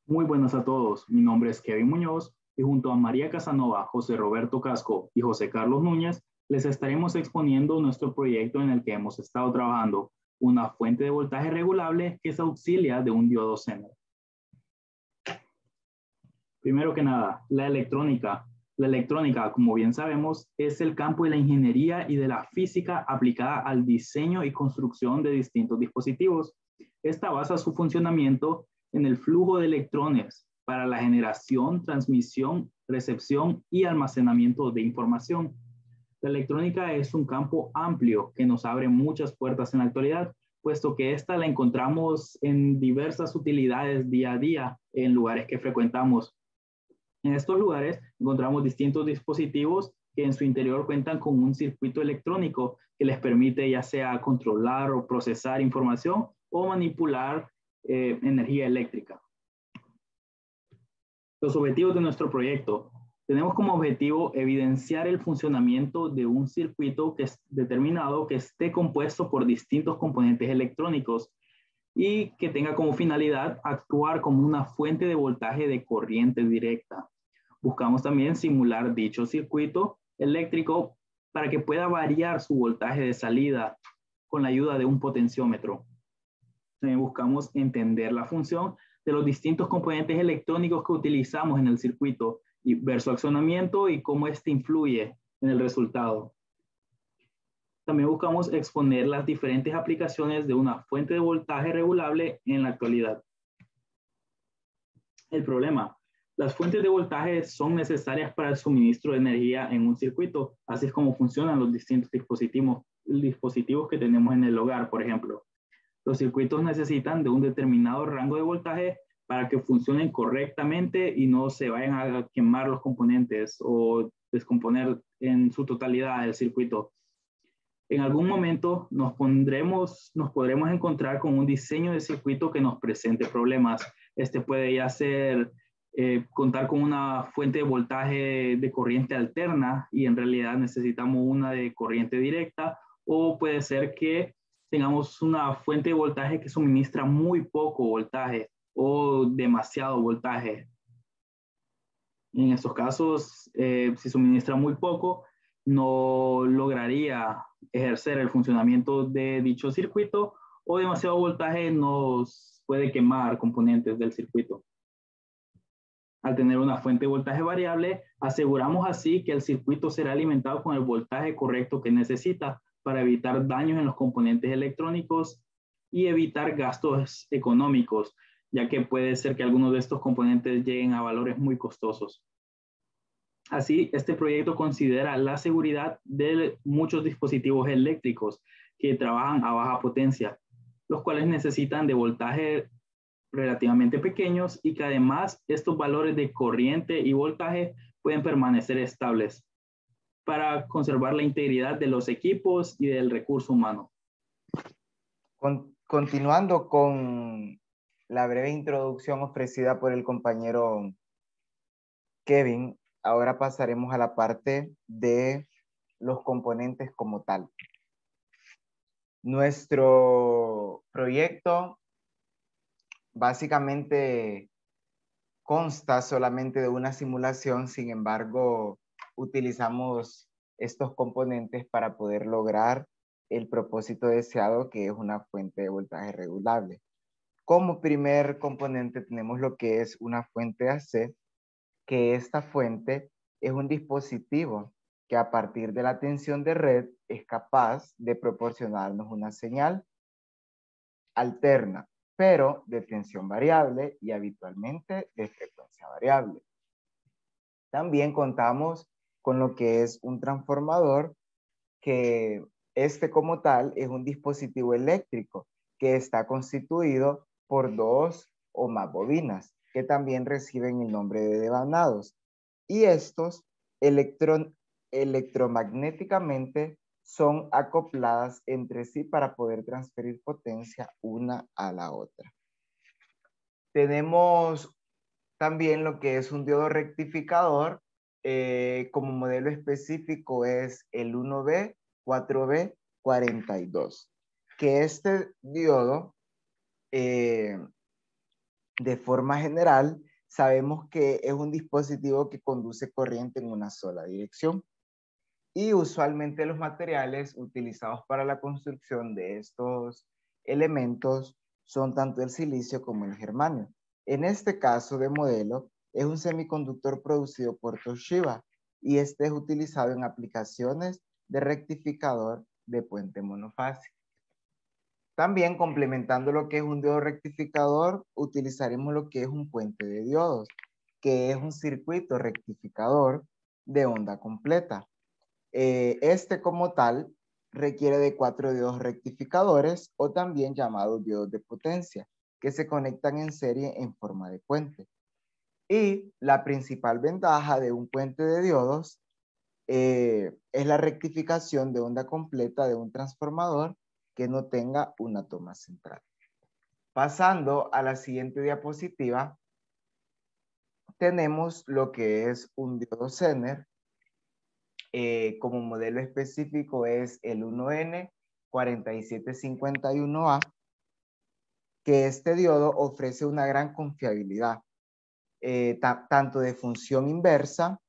Muy buenas a todos. Mi nombre es Kevin Muñoz y junto a María Casanova, José Roberto Casco y José Carlos Núñez, les estaremos exponiendo nuestro proyecto en el que hemos estado trabajando, una fuente de voltaje regulable que se auxilia de un diodo Zener. Primero que nada, la electrónica. La electrónica, como bien sabemos, es el campo de la ingeniería y de la física aplicada al diseño y construcción de distintos dispositivos. Esta basa su funcionamiento en el flujo de electrones para la generación, transmisión, recepción y almacenamiento de información. La electrónica es un campo amplio que nos abre muchas puertas en la actualidad, puesto que esta la encontramos en diversas utilidades día a día en lugares que frecuentamos. En estos lugares encontramos distintos dispositivos que en su interior cuentan con un circuito electrónico que les permite ya sea controlar o procesar información o manipular energía eléctrica. Los objetivos de nuestro proyecto. Tenemos como objetivo evidenciar el funcionamiento de un circuito que es determinado que esté compuesto por distintos componentes electrónicos y que tenga como finalidad actuar como una fuente de voltaje de corriente directa. Buscamos también simular dicho circuito eléctrico para que pueda variar su voltaje de salida con la ayuda de un potenciómetro. También buscamos entender la función de los distintos componentes electrónicos que utilizamos en el circuito y ver su accionamiento y cómo este influye en el resultado. También buscamos exponer las diferentes aplicaciones de una fuente de voltaje regulable en la actualidad. El problema. Las fuentes de voltaje son necesarias para el suministro de energía en un circuito, así es como funcionan los distintos dispositivos que tenemos en el hogar, por ejemplo. Los circuitos necesitan de un determinado rango de voltaje para que funcionen correctamente y no se vayan a quemar los componentes o descomponer en su totalidad el circuito. En algún momento nos podremos encontrar con un diseño de circuito que nos presente problemas. Este puede ya ser contar con una fuente de voltaje de corriente alterna y en realidad necesitamos una de corriente directa, o puede ser que tengamos una fuente de voltaje que suministra muy poco voltaje o demasiado voltaje. En estos casos, si suministra muy poco, no lograría ejercer el funcionamiento de dicho circuito, o demasiado voltaje nos puede quemar componentes del circuito. Al tener una fuente de voltaje variable, aseguramos así que el circuito será alimentado con el voltaje correcto que necesita para evitar daños en los componentes electrónicos y evitar gastos económicos, ya que puede ser que algunos de estos componentes lleguen a valores muy costosos. Así, este proyecto considera la seguridad de muchos dispositivos eléctricos que trabajan a baja potencia, los cuales necesitan de voltaje relativamente pequeños y que además estos valores de corriente y voltaje pueden permanecer estables para conservar la integridad de los equipos y del recurso humano. Continuando con la breve introducción ofrecida por el compañero Kevin, ahora pasaremos a la parte de los componentes como tal. Nuestro proyecto básicamente consta solamente de una simulación, sin embargo, utilizamos estos componentes para poder lograr el propósito deseado, que es una fuente de voltaje regulable. Como primer componente tenemos lo que es una fuente AC, que esta fuente es un dispositivo que a partir de la tensión de red es capaz de proporcionarnos una señal alterna, pero de tensión variable y habitualmente de frecuencia variable. También contamos con lo que es un transformador, que este como tal es un dispositivo eléctrico que está constituido por dos o más bobinas que también reciben el nombre de devanados, y estos electromagnéticamente son acopladas entre sí para poder transferir potencia una a la otra. Tenemos también lo que es un diodo rectificador, como modelo específico es el 1B4B42, que este diodo De forma general, sabemos que es un dispositivo que conduce corriente en una sola dirección. Y usualmente los materiales utilizados para la construcción de estos elementos son tanto el silicio como el germanio. En este caso de modelo, es un semiconductor producido por Toshiba y este es utilizado en aplicaciones de rectificador de puente monofásico. También complementando lo que es un diodo rectificador, utilizaremos lo que es un puente de diodos, que es un circuito rectificador de onda completa. Este como tal requiere de 4 diodos rectificadores o también llamados diodos de potencia, que se conectan en serie en forma de puente. Y la principal ventaja de un puente de diodos es la rectificación de onda completa de un transformador que no tenga una toma central. Pasando a la siguiente diapositiva, tenemos lo que es un diodo Zener. Como modelo específico es el 1N4751A, que este diodo ofrece una gran confiabilidad, tanto de función inversa,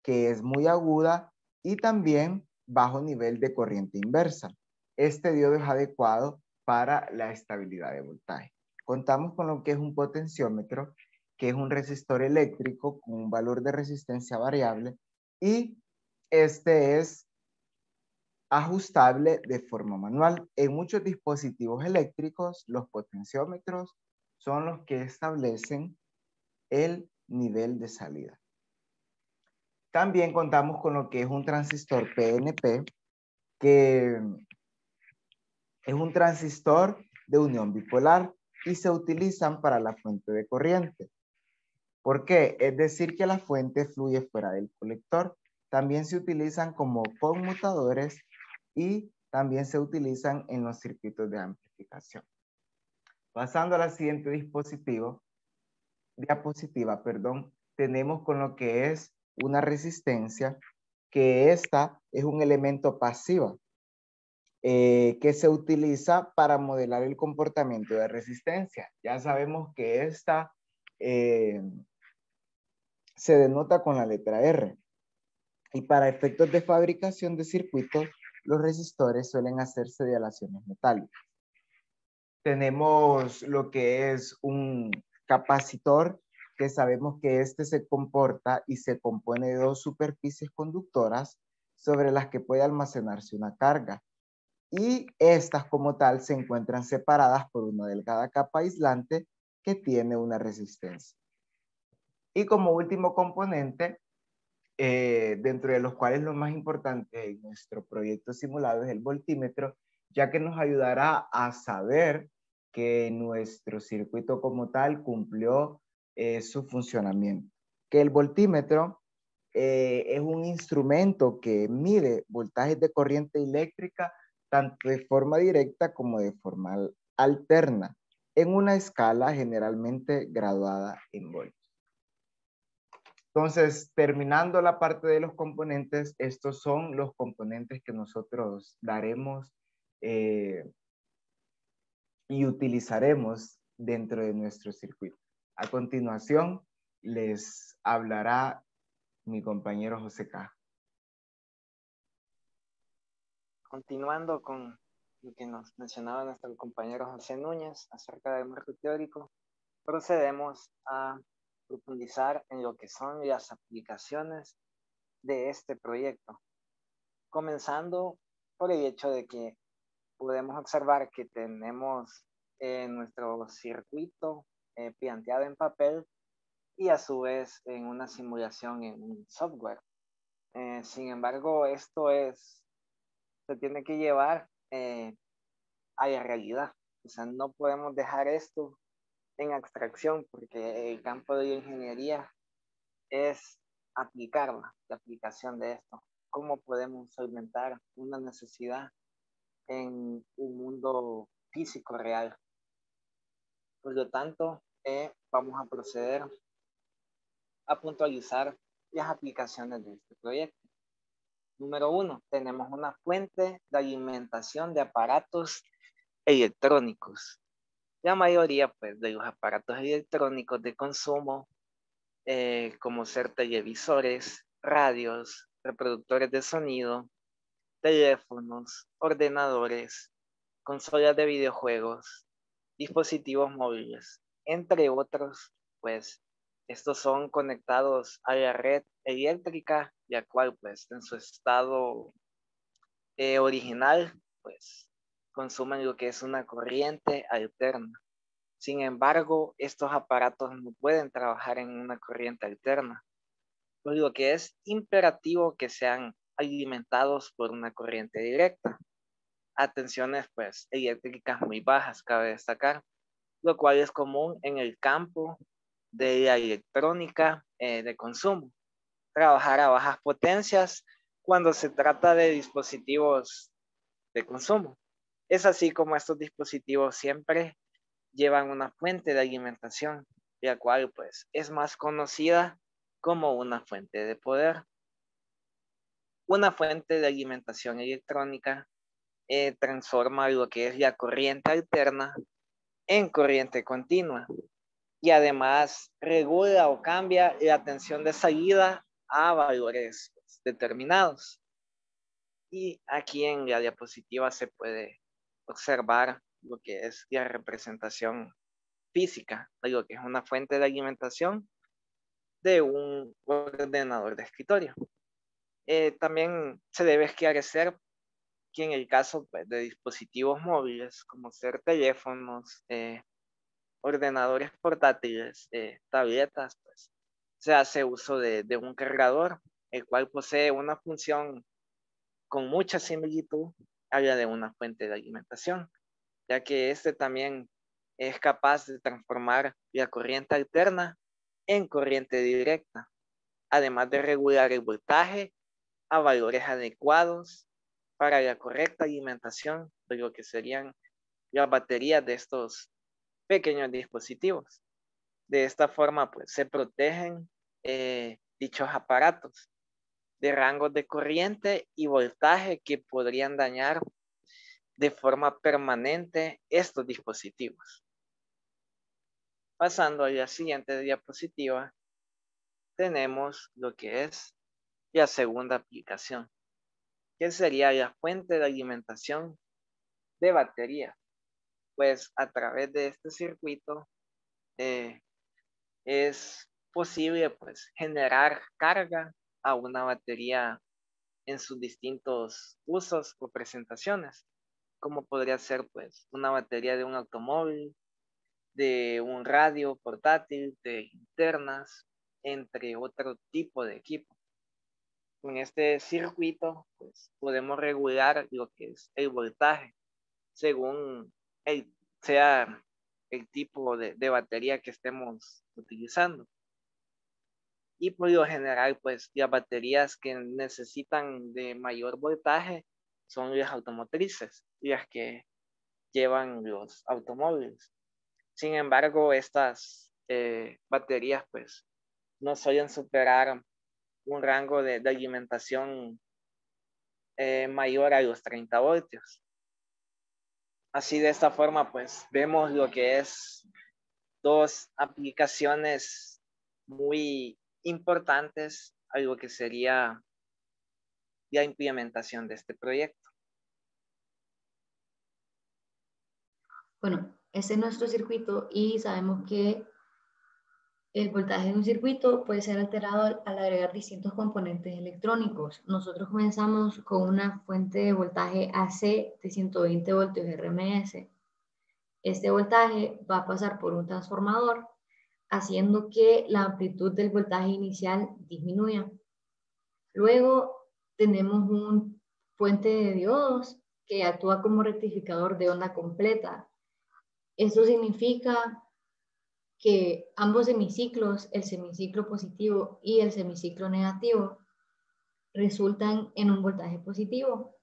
que es muy aguda, y también bajo nivel de corriente inversa. Este diodo es adecuado para la estabilidad de voltaje. Contamos con lo que es un potenciómetro, que es un resistor eléctrico con un valor de resistencia variable, y este es ajustable de forma manual. En muchos dispositivos eléctricos, los potenciómetros son los que establecen el nivel de salida. También contamos con lo que es un transistor PNP, que es un transistor de unión bipolar y se utilizan para la fuente de corriente. ¿Por qué? Es decir, que la fuente fluye fuera del colector. También se utilizan como conmutadores y también se utilizan en los circuitos de amplificación. Pasando a la siguiente diapositiva, tenemos con lo que es una resistencia, que esta es un elemento pasivo que se utiliza para modelar el comportamiento de resistencia. Ya sabemos que esta se denota con la letra R. Y para efectos de fabricación de circuitos, los resistores suelen hacerse de aleaciones metálicas. Tenemos lo que es un capacitor, que sabemos que este se comporta y se compone de dos superficies conductoras sobre las que puede almacenarse una carga. Y estas como tal se encuentran separadas por una delgada capa aislante que tiene una resistencia. Y como último componente, dentro de los cuales lo más importante en nuestro proyecto simulado es el voltímetro, ya que nos ayudará a saber que nuestro circuito como tal cumplió su funcionamiento. Que el voltímetro es un instrumento que mide voltajes de corriente eléctrica tanto de forma directa como de forma alterna, en una escala generalmente graduada en voltios. Entonces, terminando la parte de los componentes, estos son los componentes que nosotros daremos y utilizaremos dentro de nuestro circuito. A continuación, les hablará mi compañero José K. Continuando con lo que nos mencionaba nuestro compañero José Núñez acerca del marco teórico, procedemos a profundizar en lo que son las aplicaciones de este proyecto, comenzando por el hecho de que podemos observar que tenemos nuestro circuito planteado en papel y a su vez en una simulación en un software. Sin embargo, esto se tiene que llevar a la realidad. O sea, no podemos dejar esto en abstracción porque el campo de la ingeniería es aplicarla, la aplicación de esto. ¿Cómo podemos solventar una necesidad en un mundo físico real? Por lo tanto, vamos a proceder a puntualizar las aplicaciones de este proyecto. Número 1, tenemos una fuente de alimentación de aparatos electrónicos. La mayoría pues, de los aparatos electrónicos de consumo, como ser televisores, radios, reproductores de sonido, teléfonos, ordenadores, consolas de videojuegos, dispositivos móviles, entre otros, pues estos son conectados a la red eléctrica, la cual pues en su estado original, pues consumen lo que es una corriente alterna. Sin embargo, estos aparatos no pueden trabajar en una corriente alterna, por lo que es imperativo que sean alimentados por una corriente directa a tensiones pues eléctricas muy bajas, cabe destacar, lo cual es común en el campo de la electrónica de consumo. Trabajar a bajas potencias cuando se trata de dispositivos de consumo. Es así como estos dispositivos siempre llevan una fuente de alimentación, la cual pues es más conocida como una fuente de poder. Una fuente de alimentación electrónica transforma lo que es la corriente alterna en corriente continua y además regula o cambia la tensión de salida a valores determinados. Y aquí en la diapositiva se puede observar lo que es la representación física de lo que es una fuente de alimentación de un ordenador de escritorio. También se debe esclarecer que en el caso pues, de dispositivos móviles, como ser teléfonos, ordenadores portátiles, tabletas, pues se hace uso de un cargador, el cual posee una función con mucha similitud a la de una fuente de alimentación, ya que este también es capaz de transformar la corriente alterna en corriente directa, además de regular el voltaje a valores adecuados para la correcta alimentación de lo que serían las baterías de estos pequeños dispositivos. De esta forma, pues, se protegen dichos aparatos de rangos de corriente y voltaje que podrían dañar de forma permanente estos dispositivos. Pasando a la siguiente diapositiva, tenemos lo que es la segunda aplicación, que sería la fuente de alimentación de batería. Pues a través de este circuito es posible pues generar carga a una batería en sus distintos usos o presentaciones, como podría ser pues una batería de un automóvil, de un radio portátil, de linternas, entre otro tipo de equipo. En este circuito pues podemos regular lo que es el voltaje según sea el tipo de batería que estemos utilizando. Y por lo general, pues las baterías que necesitan de mayor voltaje son las automotrices, las que llevan los automóviles. Sin embargo, estas baterías pues no suelen superar un rango de alimentación mayor a los 30 voltios. Así de esta forma pues vemos lo que es dos aplicaciones muy importantes a lo que sería la implementación de este proyecto. Bueno, este es nuestro circuito y sabemos que el voltaje de un circuito puede ser alterado al agregar distintos componentes electrónicos. Nosotros comenzamos con una fuente de voltaje AC de 120 voltios RMS. Este voltaje va a pasar por un transformador, haciendo que la amplitud del voltaje inicial disminuya. Luego tenemos una fuente de diodos que actúa como rectificador de onda completa. Esto significa que ambos semiciclos, el semiciclo positivo y el semiciclo negativo, resultan en un voltaje positivo.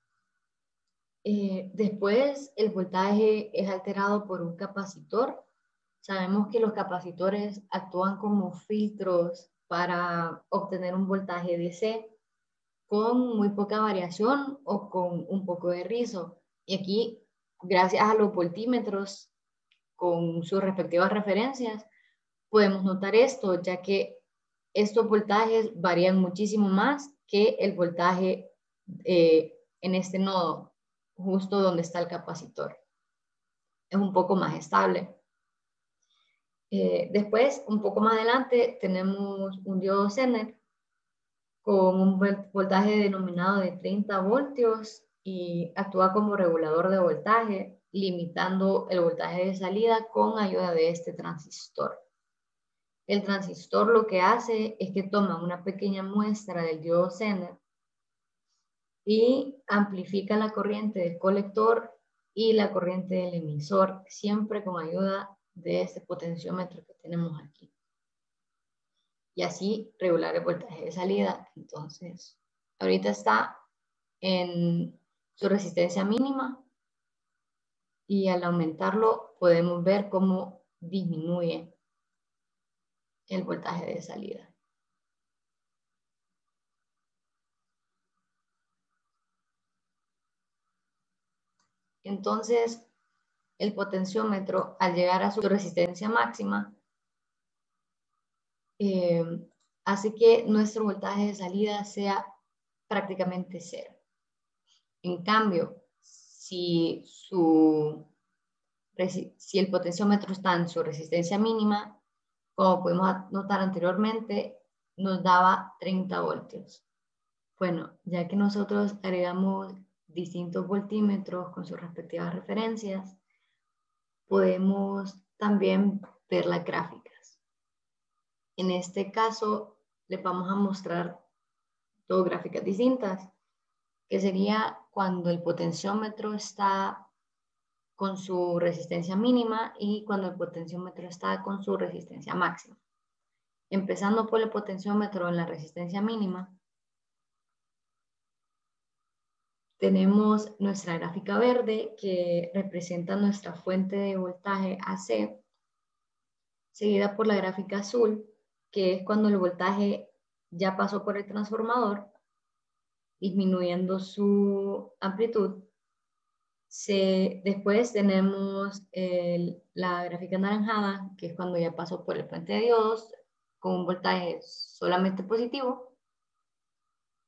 Después, el voltaje es alterado por un capacitor. Sabemos que los capacitores actúan como filtros para obtener un voltaje DC con muy poca variación o con un poco de rizo. Y aquí, gracias a los voltímetros, con sus respectivas referencias, podemos notar esto, ya que estos voltajes varían muchísimo más que el voltaje en este nodo, justo donde está el capacitor. Es un poco más estable. Después, un poco más adelante, tenemos un diodo Zener con un voltaje denominado de 30 voltios y actúa como regulador de voltaje, limitando el voltaje de salida con ayuda de este transistor. El transistor lo que hace es que toma una pequeña muestra del diodo Zener y amplifica la corriente del colector y la corriente del emisor, siempre con ayuda de este potenciómetro que tenemos aquí. Y así regular el voltaje de salida. Entonces, ahorita está en su resistencia mínima y al aumentarlo podemos ver cómo disminuye el voltaje de salida. Entonces, el potenciómetro, al llegar a su resistencia máxima, hace que nuestro voltaje de salida sea prácticamente cero. En cambio, si el potenciómetro está en su resistencia mínima, como pudimos notar anteriormente, nos daba 30 voltios. Bueno, ya que nosotros agregamos distintos voltímetros con sus respectivas referencias, podemos también ver las gráficas. En este caso, les vamos a mostrar dos gráficas distintas, que sería cuando el potenciómetro está con su resistencia mínima y cuando el potenciómetro está con su resistencia máxima. Empezando por el potenciómetro en la resistencia mínima, tenemos nuestra gráfica verde que representa nuestra fuente de voltaje AC, seguida por la gráfica azul, que es cuando el voltaje ya pasó por el transformador, disminuyendo su amplitud. Después tenemos la gráfica anaranjada, que es cuando ya pasó por el puente de diodos, con un voltaje solamente positivo.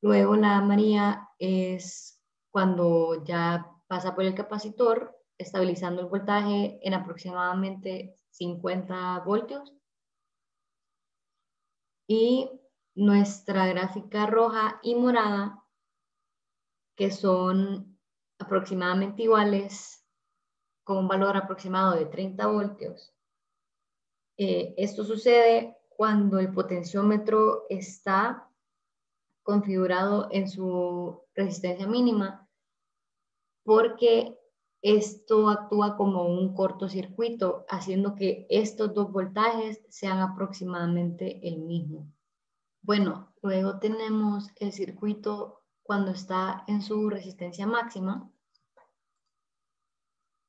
Luego la amarilla es cuando ya pasa por el capacitor, estabilizando el voltaje en aproximadamente 50 voltios. Y nuestra gráfica roja y morada, que son aproximadamente iguales, con un valor aproximado de 30 voltios. Esto sucede cuando el potenciómetro está configurado en su resistencia mínima, porque esto actúa como un cortocircuito, haciendo que estos dos voltajes sean aproximadamente el mismo. Bueno, luego tenemos el circuito cuando está en su resistencia máxima,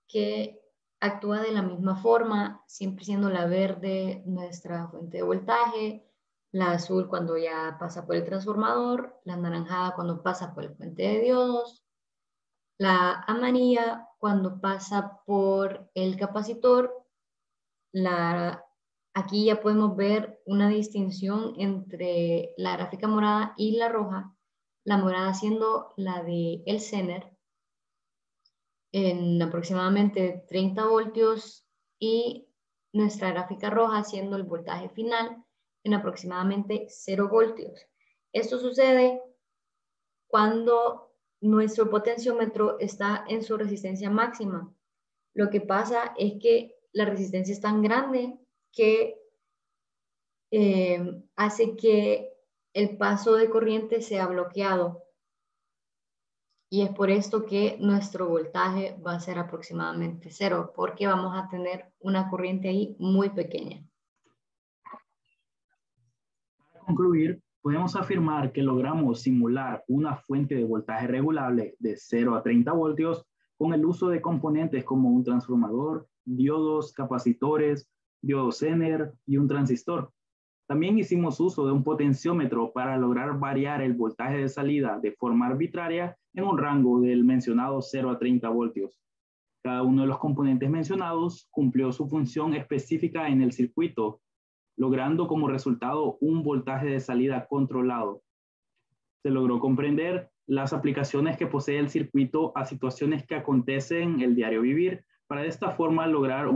que actúa de la misma forma, siempre siendo la verde nuestra fuente de voltaje, la azul cuando ya pasa por el transformador, la anaranjada cuando pasa por el puente de diodos, la amarilla cuando pasa por el capacitor. Aquí ya podemos ver una distinción entre la gráfica morada y la roja, la morada siendo la de el Zener en aproximadamente 30 voltios y nuestra gráfica roja siendo el voltaje final en aproximadamente 0 voltios. Esto sucede cuando nuestro potenciómetro está en su resistencia máxima. Lo que pasa es que la resistencia es tan grande que hace que el paso de corriente sea bloqueado. Y es por esto que nuestro voltaje va a ser aproximadamente 0, porque vamos a tener una corriente ahí muy pequeña. Para concluir, podemos afirmar que logramos simular una fuente de voltaje regulable de 0 a 30 voltios con el uso de componentes como un transformador, diodos, capacitores, diodo Zener y un transistor. También hicimos uso de un potenciómetro para lograr variar el voltaje de salida de forma arbitraria en un rango del mencionado 0 a 30 voltios. Cada uno de los componentes mencionados cumplió su función específica en el circuito, logrando como resultado un voltaje de salida controlado. Se logró comprender las aplicaciones que posee el circuito a situaciones que acontecen en el diario vivir, para de esta forma lograr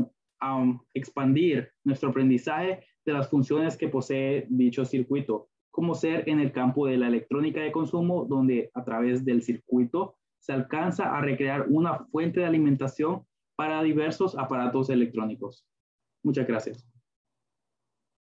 expandir nuestro aprendizaje de las funciones que posee dicho circuito, como ser en el campo de la electrónica de consumo, donde a través del circuito se alcanza a recrear una fuente de alimentación para diversos aparatos electrónicos. Muchas gracias.